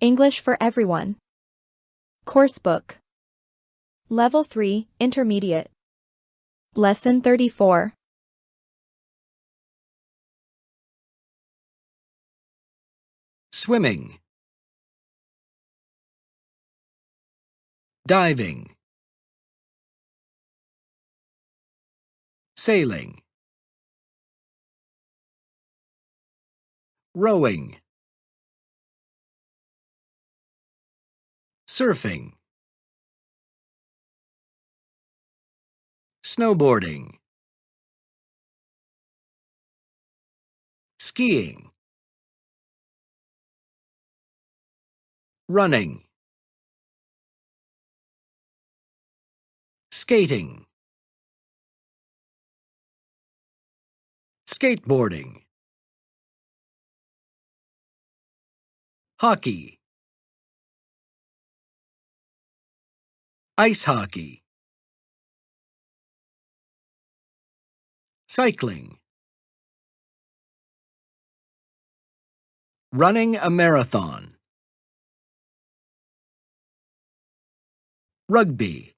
English for Everyone. Coursebook. Level 3, Intermediate. Lesson 34. Swimming, diving, sailing, rowing, surfing, snowboarding, skiing, running, skating, skateboarding, hockey, ice hockey, cycling, running a marathon, rugby,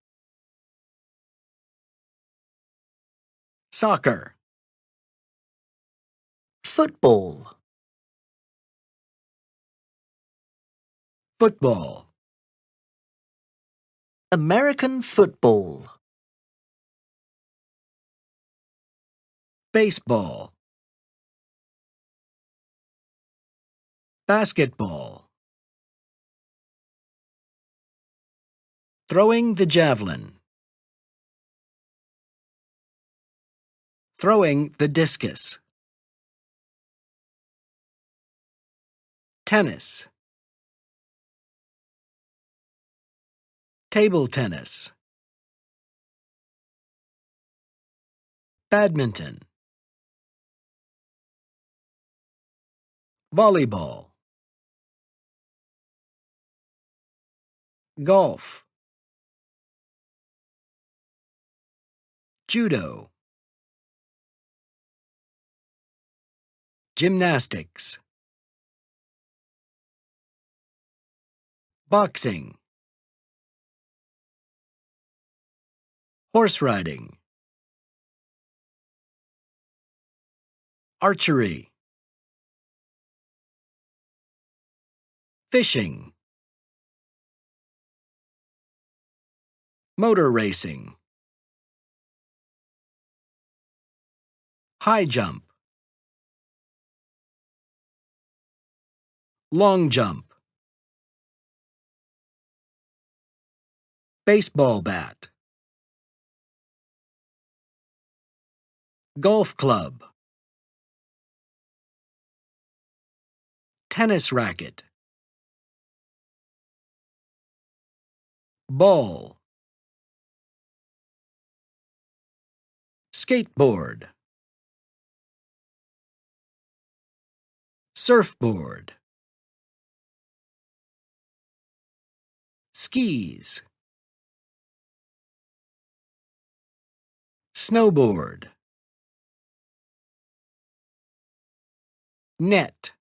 soccer, Football. football, American football. baseball, basketball, throwing the javelin, throwing the discus, tennis, table tennis, badminton, volleyball, golf, judo, gymnastics, boxing, horse riding, archery, fishing, motor racing, high jump, long jump, baseball bat, golf club, tennis racket, ball, skateboard, surfboard, skis, snowboard, net,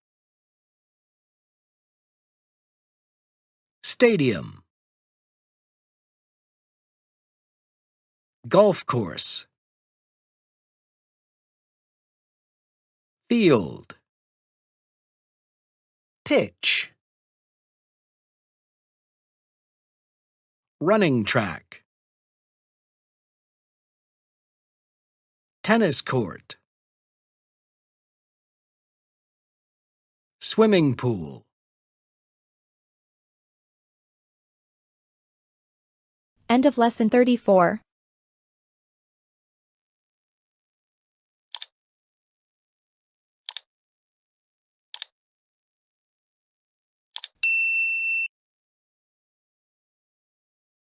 stadium, golf course, field, Pitch. running track, tennis court, swimming pool. End of Lesson 34.